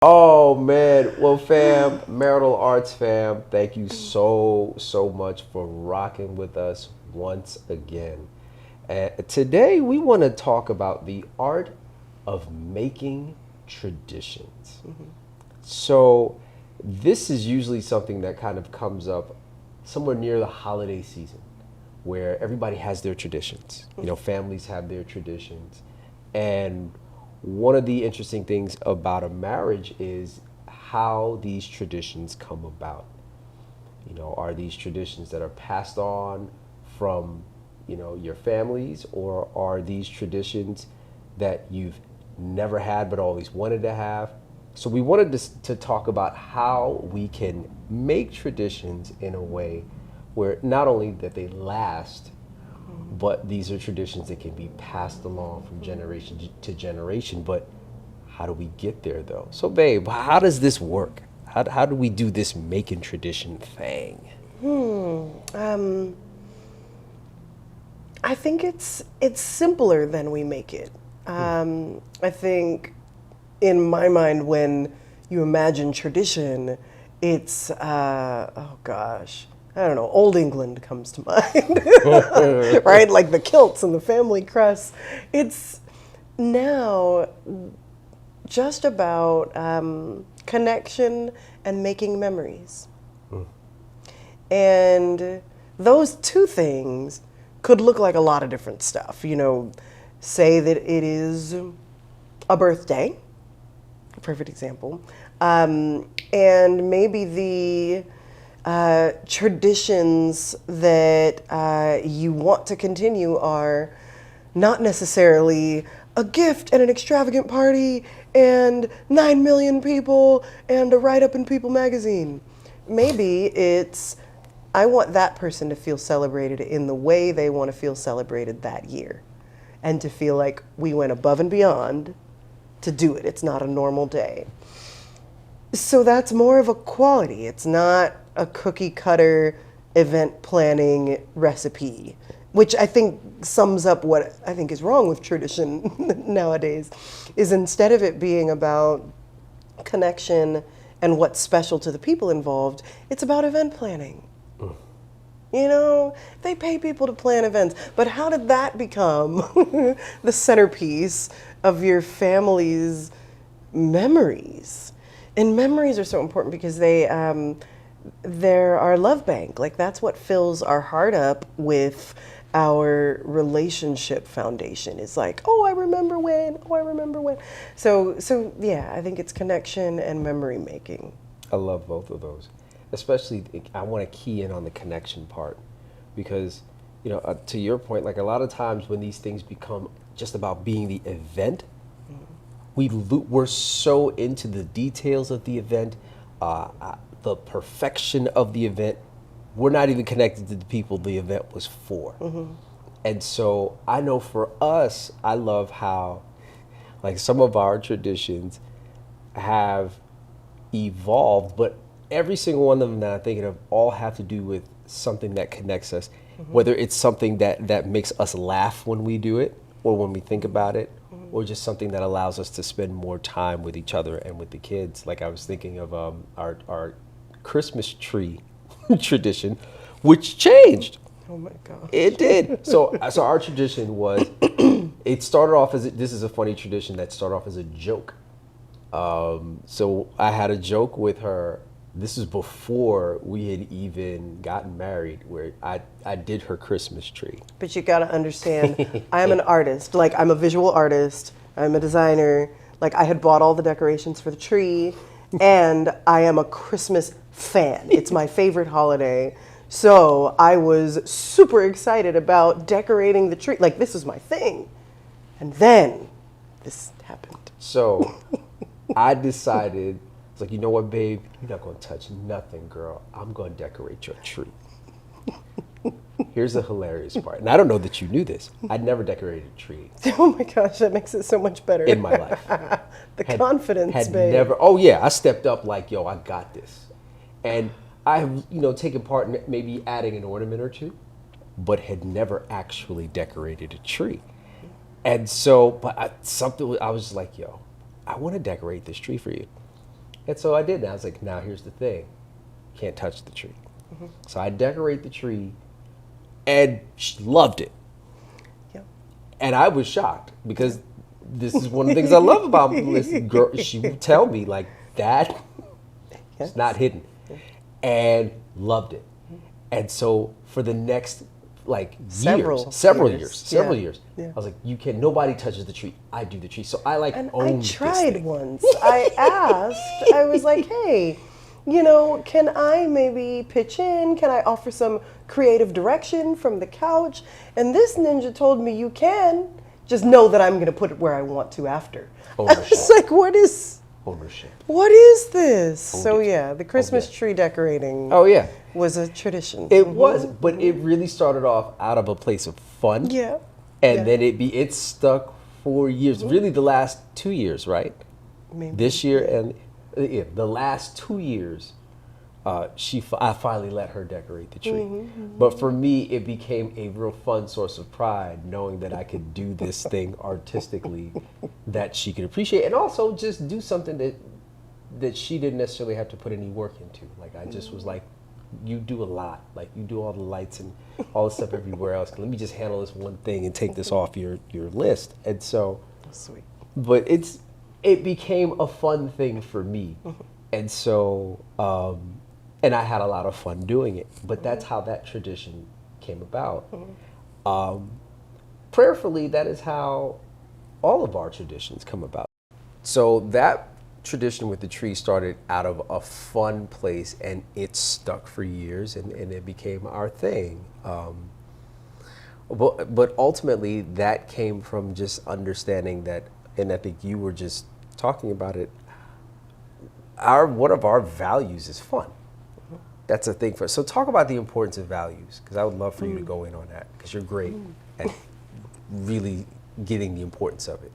Oh man, well fam, Marital Arts fam, thank you so much for rocking with us once again. And today we want to talk about the art of making traditions. So this is usually something that kind of comes up somewhere near the holiday season where everybody has their traditions. You know, families have their traditions. And one of the interesting things about a marriage is how these traditions come about. You know, are these traditions that are passed on from, your families, or are these traditions that you've never had but always wanted to have? So we wanted to talk about how we can make traditions in a way where not only that they last, but these are traditions that can be passed along from generation to generation. But how do we get there though? So babe, how does this work? How do we do this making tradition thing? I think it's simpler than we make it. I think in my mind, when you imagine tradition, it's oh gosh, I don't know. Old England comes to mind, right? Like the kilts and the family crests. It's now just about connection and making memories. And those two things could look like a lot of different stuff. You know, say that it is a birthday, a perfect example, and maybe the traditions that you want to continue are not necessarily a gift and an extravagant party and 9 million people and a write-up in People magazine. Maybe it's, I want that person to feel celebrated in the way they want to feel celebrated that year, and to feel like we went above and beyond to do it. It's not a normal day. So that's more of a quality. It's not a cookie cutter event planning recipe, which I think sums up what I think is wrong with tradition nowadays, is instead of it being about connection and what's special to the people involved, it's about event planning. You know, they pay people to plan events, but how did that become the centerpiece of your family's memories? And memories are so important because they're our love bank. Like, that's what fills our heart up with our relationship foundation. It's like, oh, I remember when, oh, I remember when. So yeah, I think it's connection and memory making. I love both of those. Especially, I want to key in on the connection part because, to your point, like a lot of times when these things become just about being the event, we're so into the details of the event, the perfection of the event. We're not even connected to the people the event was for. And so I know for us, I love how, like, some of our traditions have evolved, but every single one of them that I'm thinking of all have to do with something that connects us, whether it's something that makes us laugh when we do it or when we think about it, or just something that allows us to spend more time with each other and with the kids. Like I was thinking of our Christmas tree tradition, which changed. Oh my gosh. It did. So our tradition was, it started off as, this is a funny tradition that started off as a joke. So I had a joke with her. This is before we had even gotten married, where I did her Christmas tree. But you gotta understand, I'm an artist. Like, I'm a visual artist. I'm a designer. Like, I had bought all the decorations for the tree, and I am a Christmas fan. It's my favorite holiday. So I was super excited about decorating the tree. Like, this is my thing. And then this happened. So I decided, it's like, you know what, babe? You're not going to touch nothing, girl. I'm going to decorate your tree. Here's the hilarious part. And I don't know that you knew this. I'd never decorated a tree Oh my gosh, that makes it so much better. in my life. The confidence, Had babe. never. Oh yeah, I stepped up like, yo, I got this. And I've, taken part in maybe adding an ornament or two, but had never actually decorated a tree. And so, but I was just like, yo, I want to decorate this tree for you. And so I did. And I was like, now here's the thing. Can't touch the tree. So I decorate the tree, and she loved it. Yep. And I was shocked because this is one of the things I love about this girl. She would tell me like that it's not hidden, and loved it. And so for the next like several years, Yeah. I was like, nobody touches the tree. I do the tree. So I like And owned I tried this thing. once. I asked, I was like, hey, you know, can I maybe pitch in? Can I offer some creative direction from the couch? And this ninja told me you can. Just know that I'm going to put it where I want to after. I Ownership. was like, what is this? Owned So it. yeah, the Christmas Owned it. tree decorating Oh yeah. was a tradition. It was, but it really started off out of a place of fun. Yeah. And Yeah. then it stuck for years. Really the last 2 years, right? Maybe. This year and the last 2 years, I finally let her decorate the tree. But for me, it became a real fun source of pride knowing that I could do this thing artistically that she could appreciate, and also just do something that she didn't necessarily have to put any work into. Like I just was like, you do a lot. Like you do all the lights and all the stuff everywhere else. Let me just handle this one thing and take this off your list. And so, Sweet. but it became a fun thing for me. And so, and I had a lot of fun doing it. But that's how that tradition came about. Prayerfully, that is how all of our traditions come about. So that tradition with the tree started out of a fun place, and it stuck for years, and it became our thing. But ultimately, that came from just understanding that, and I think you were just talking about it, one of our values is fun. That's a thing for us. So talk about the importance of values, because I would love for you to go in on that, because you're great at really getting the importance of it.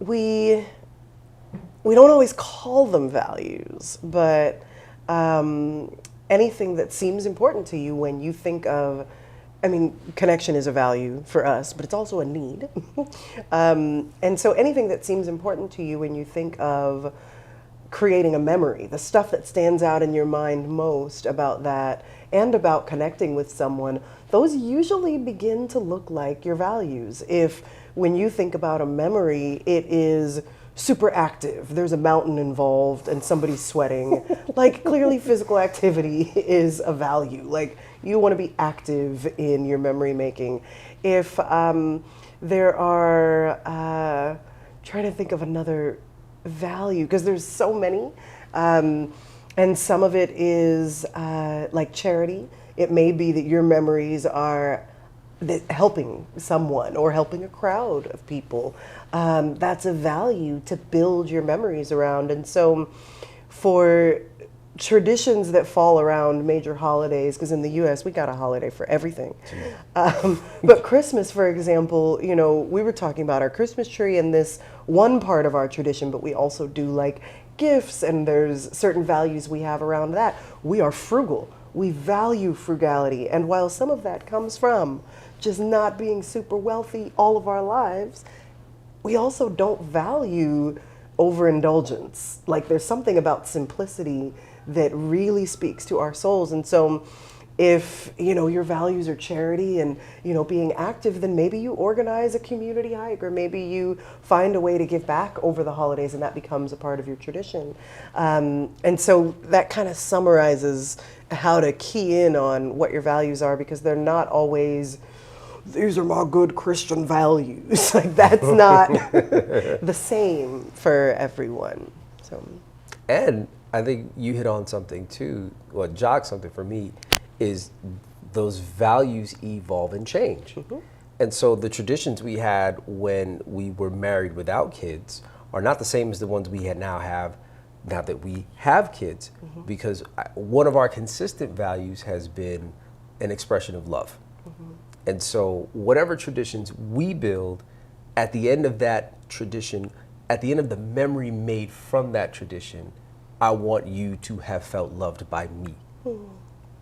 We don't always call them values, but anything that seems important to you when you think of, I mean, connection is a value for us, but it's also a need. And so anything that seems important to you when you think of creating a memory, the stuff that stands out in your mind most about that and about connecting with someone, those usually begin to look like your values. If when you think about a memory, it is super active, there's a mountain involved and somebody's sweating, like clearly physical activity is a value. Like you want to be active in your memory making. If there are, trying to think of another value, because there's so many, and some of it is like charity. It may be that your memories are helping someone or helping a crowd of people. That's a value to build your memories around. And so for traditions that fall around major holidays, because in the US we got a holiday for everything. But Christmas, for example, you know, we were talking about our Christmas tree and this one part of our tradition, but we also do like gifts, and there's certain values we have around that. We are frugal. We value frugality. And while some of that comes from just not being super wealthy all of our lives, we also don't value overindulgence. Like there's something about simplicity that really speaks to our souls. And so if, you know, your values are charity and, you know, being active, then maybe you organize a community hike, or maybe you find a way to give back over the holidays, and that becomes a part of your tradition. And so that kind of summarizes how to key in on what your values are, because they're not always, these are my good Christian values. Like that's not the same for everyone. So, And I think you hit on something too, what jogged something for me, is those values evolve and change. And so the traditions we had when we were married without kids are not the same as the ones we now have now that we have kids, because one of our consistent values has been an expression of love. And so whatever traditions we build, at the end of that tradition, at the end of the memory made from that tradition, I want you to have felt loved by me.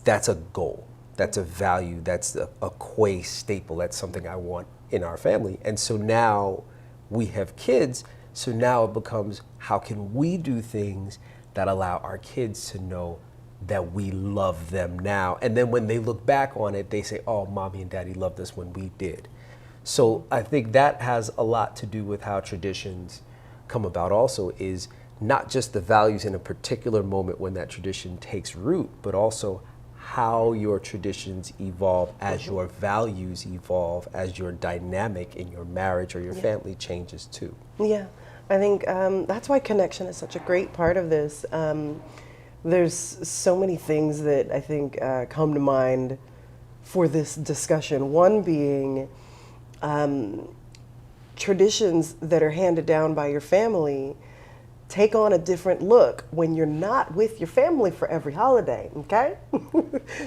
That's a goal. That's a value. That's a Quay staple. That's something I want in our family. And so now we have kids. So now it becomes, how can we do things that allow our kids to know that we love them now? And then when they look back on it, they say, oh, mommy and daddy loved us when we did. So I think that has a lot to do with how traditions come about also, is not just the values in a particular moment when that tradition takes root, but also how your traditions evolve as your values evolve, as your dynamic in your marriage or your family changes too. Yeah, I think that's why connection is such a great part of this. There's so many things that I think come to mind for this discussion. One being traditions that are handed down by your family take on a different look when you're not with your family for every holiday, okay?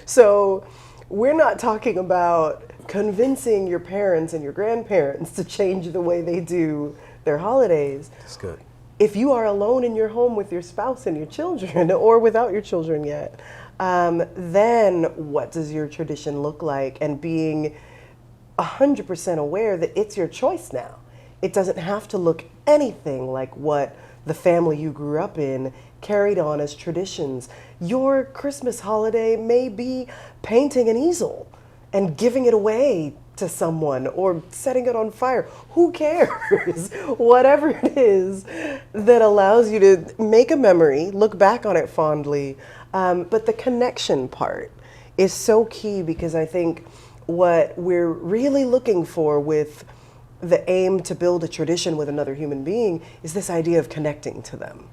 So we're not talking about convincing your parents and your grandparents to change the way they do their holidays. That's good. If you are alone in your home with your spouse and your children, or without your children yet, then what does your tradition look like? And being 100% aware that it's your choice now. It doesn't have to look anything like what the family you grew up in carried on as traditions. Your Christmas holiday may be painting an easel and giving it away to someone or setting it on fire. Who cares? Whatever it is that allows you to make a memory, look back on it fondly. But the connection part is so key, because I think what we're really looking for with the aim to build a tradition with another human being is this idea of connecting to them.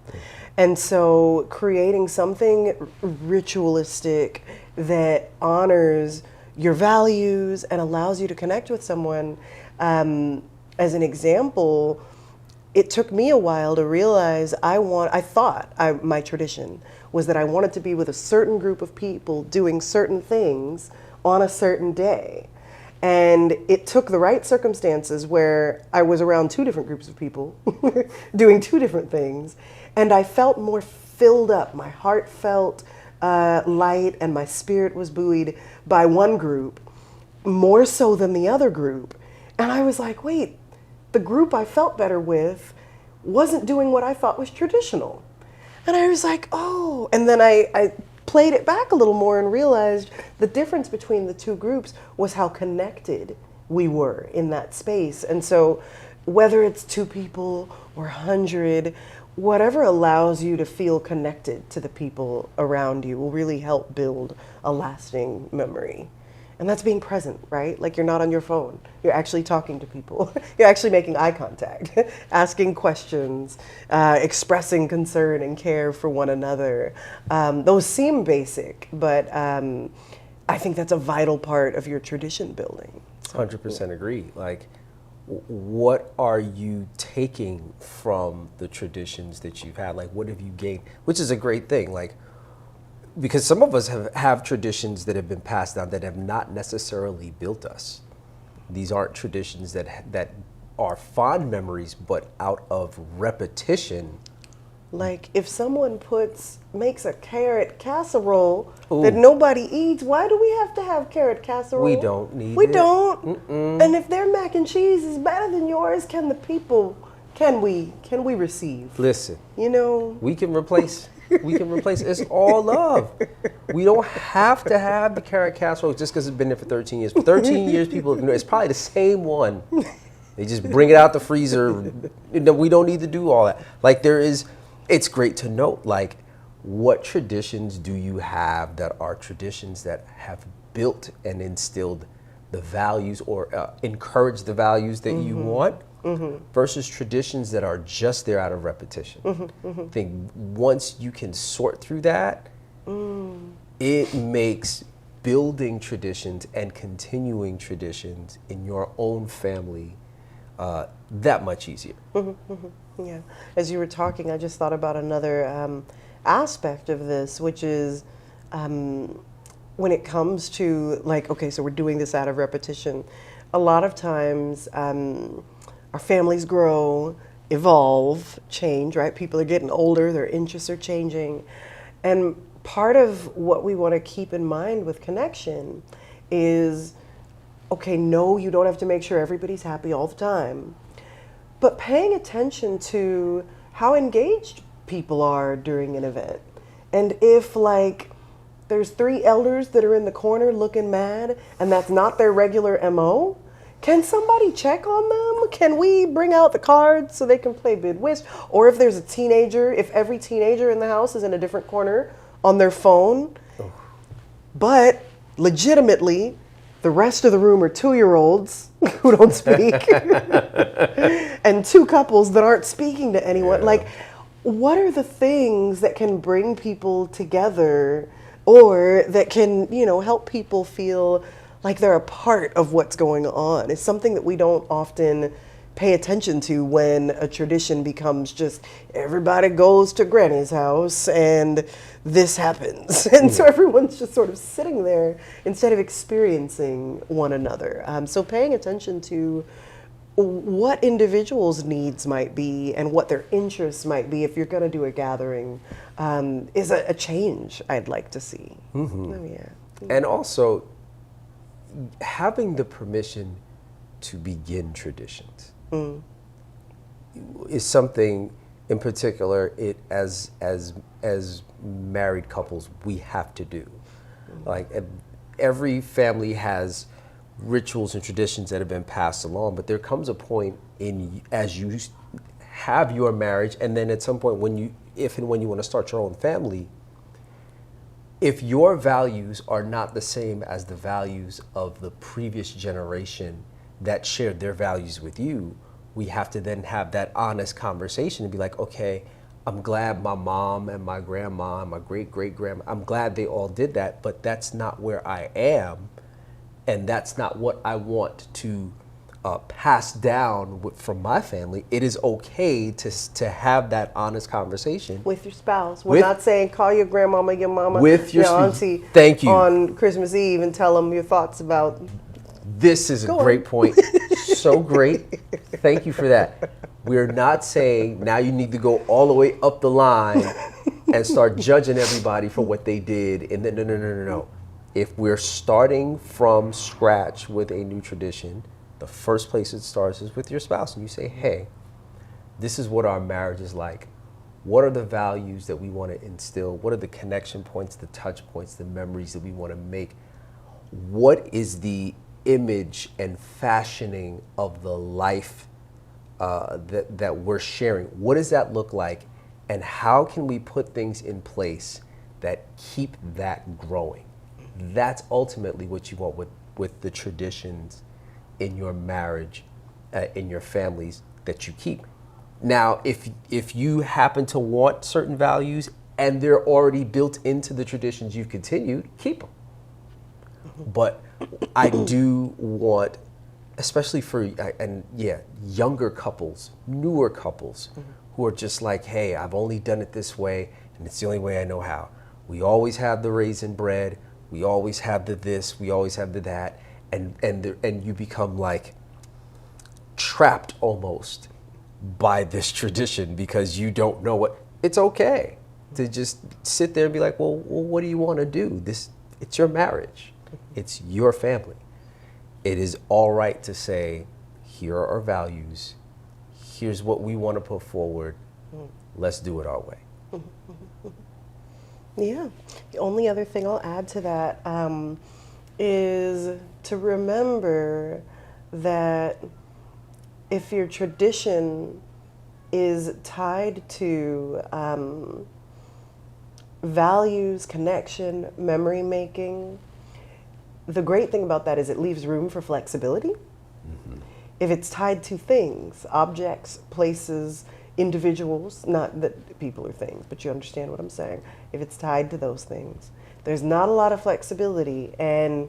And so creating something ritualistic that honors your values and allows you to connect with someone. As an example, it took me a while to realize my tradition was that I wanted to be with a certain group of people doing certain things on a certain day. And it took the right circumstances where I was around two different groups of people doing two different things. And I felt more filled up. My heart felt light and my spirit was buoyed by one group more so than the other group. And I was like, wait, the group I felt better with wasn't doing what I thought was traditional. And I was like, oh, and then I played it back a little more and realized the difference between the two groups was how connected we were in that space. And so whether it's 2 people or 100, whatever allows you to feel connected to the people around you will really help build a lasting memory. And that's being present, right? Like, you're not on your phone. You're actually talking to people. You're actually making eye contact, asking questions, expressing concern and care for one another. Those seem basic, but I think that's a vital part of your tradition building. 100% agree. Like, what are you taking from the traditions that you've had? Like, what have you gained? Which is a great thing. Like, because some of us have traditions that have been passed down that have not necessarily built us. These aren't traditions that are fond memories, but out of repetition. Like, if someone makes a carrot casserole that nobody eats, why do we have to have carrot casserole? We don't need it. We don't. And if their mac and cheese is better than yours, can we receive? Listen, you know, we can replace. It's all love. We don't have to have the carrot casserole just because it's been there for 13 years. For 13 years, people, it's probably the same one. They just bring it out the freezer. We don't need to do all that. Like, it's great to note, like, what traditions do you have that are traditions that have built and instilled the values or encouraged the values that you want? Versus traditions that are just there out of repetition. I think once you can sort through that, it makes building traditions and continuing traditions in your own family that much easier. Yeah. As you were talking, I just thought about another aspect of this, which is when it comes to, like, okay, so we're doing this out of repetition. A lot of times, our families grow, evolve, change, right? People are getting older, their interests are changing. And part of what we want to keep in mind with connection is, okay, no, you don't have to make sure everybody's happy all the time, but paying attention to how engaged people are during an event. And if, like, there's 3 elders that are in the corner looking mad, and that's not their regular MO, can somebody check on them? Can we bring out the cards so they can play bid whist? Or if there's a teenager, if every teenager in the house is in a different corner on their phone, but legitimately, the rest of the room are 2-year-olds who don't speak, and 2 couples that aren't speaking to anyone. Yeah. Like, what are the things that can bring people together, or that can, you know, help people feel like they're a part of what's going on? It's something that we don't often pay attention to when a tradition becomes just everybody goes to Granny's house and this happens. And so everyone's just sort of sitting there instead of experiencing one another. So paying attention to what individuals' needs might be and what their interests might be if you're going to do a gathering is a change I'd like to see. Mm-hmm. Oh, yeah. And also, having the permission to begin traditions is something in particular as married couples we have to do. Like, every family has rituals and traditions that have been passed along, but there comes a point as you have your marriage, and then at some point if and when you want to start your own family, if your values are not the same as the values of the previous generation that shared their values with you, we have to then have that honest conversation and be like, okay, I'm glad my mom and my grandma and my great-great-grandma, I'm glad they all did that, but that's not where I am, and that's not what I want to pass down from my family. It is okay to have that honest conversation With your spouse. We're not saying call your grandmama, your mama, with your auntie Thank you. on Christmas Eve and tell them your thoughts about. This is a great point. So great. Thank you for that. We're not saying now you need to go all the way up the line and start judging everybody for what they did. And then, no. If we're starting from scratch with a new tradition, the first place it starts is with your spouse. And you say, hey, this is what our marriage is like. What are the values that we want to instill? What are the connection points, the touch points, the memories that we want to make? What is the image and fashioning of the life that we're sharing? What does that look like? And how can we put things in place that keep that growing? That's ultimately what you want with the traditions in your marriage, in your families that you keep. Now, if you happen to want certain values and they're already built into the traditions you've continued, keep them. But I do want, especially for younger couples, newer couples, who are just like, hey, I've only done it this way, and it's the only way I know how. We always have the raisin bread. We always have the this. We always have the that. And you become like trapped almost by this tradition because you don't know what. It's okay to just sit there and be like, well, what do you want to do? It's your marriage. It's your family. It is all right to say, here are our values. Here's what we want to put forward. Let's do it our way. Yeah. The only other thing I'll add to that is to remember that if your tradition is tied to values, connection, memory making, the great thing about that is it leaves room for flexibility. Mm-hmm. If it's tied to things, objects, places, individuals, not that people are things, but you understand what I'm saying. If it's tied to those things, there's not a lot of flexibility, and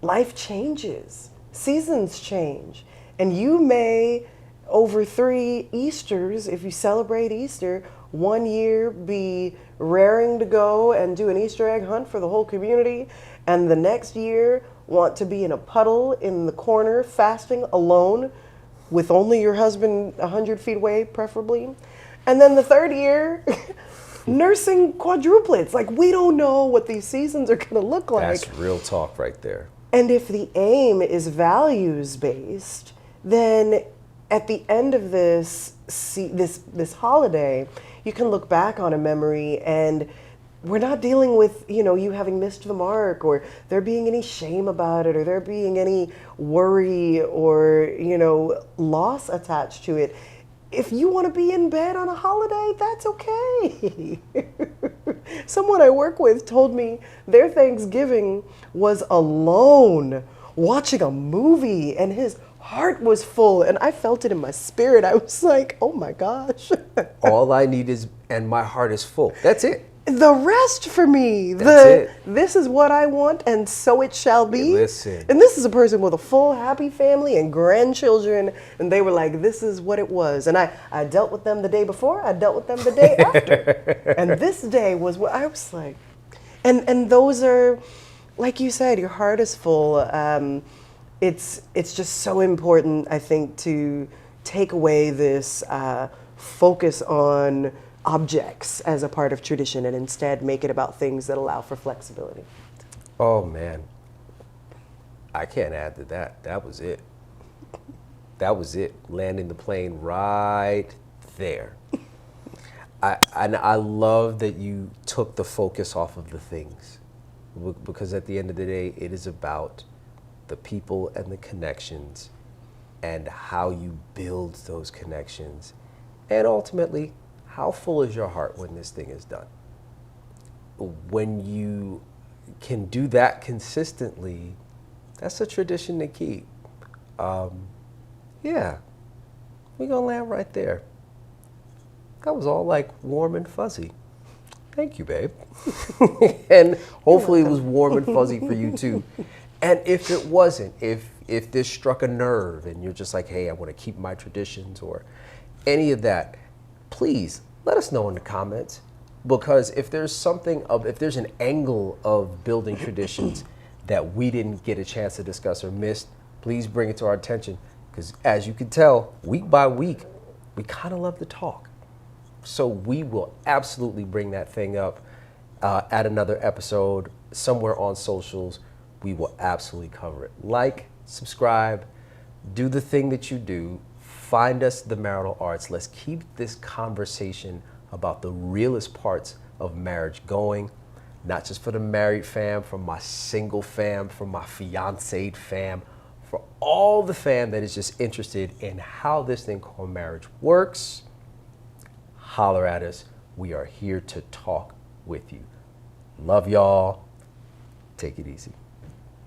life changes, seasons change, and you may, over 3 Easters, if you celebrate Easter, one year be raring to go and do an Easter egg hunt for the whole community, and the next year want to be in a puddle in the corner fasting alone with only your husband 100 feet away, preferably. And then the third year, nursing quadruplets. Like, we don't know what these seasons are going to look like. That's real talk right there. And if the aim is values-based, then at the end of this holiday, you can look back on a memory, and we're not dealing with, you having missed the mark, or there being any shame about it, or there being any worry or, loss attached to it. If you want to be in bed on a holiday, that's okay. Someone I work with told me their Thanksgiving was alone watching a movie, and his heart was full, and I felt it in my spirit. I was like, oh my gosh. All I need is, and my heart is full. That's it. The rest for me. That's it. This is what I want, and so it shall be. Listen. And this is a person with a full, happy family and grandchildren, and they were like, this is what it was. And I dealt with them the day before, I dealt with them the day after. And this day was what I was like. And those are, like you said, your heart is full. It's just so important, I think, to take away this focus on objects as a part of tradition and instead make it about things that allow for flexibility. Oh man, I can't add to that. That was it. That was it. Landing the plane right there. I love that you took the focus off of the things, because at the end of the day, it is about the people and the connections and how you build those connections, and ultimately, how full is your heart when this thing is done? When you can do that consistently, that's a tradition to keep. Yeah, we're gonna land right there. That was all like warm and fuzzy. Thank you, babe. And hopefully it was warm and fuzzy for you too. And if it wasn't, if this struck a nerve and you're just like, hey, I want to keep my traditions or any of that, please let us know in the comments, because if there's if there's an angle of building traditions that we didn't get a chance to discuss or missed, please bring it to our attention, because as you can tell, week by week, we kind of love to talk. So we will absolutely bring that thing up at another episode somewhere on socials. We will absolutely cover it. Like, subscribe, do the thing that you do. Find us, The Marital Arts. Let's keep this conversation about the realest parts of marriage going, not just for the married fam, for my single fam, for my fiancéed fam, for all the fam that is just interested in how this thing called marriage works. Holler at us. We are here to talk with you. Love y'all. Take it easy.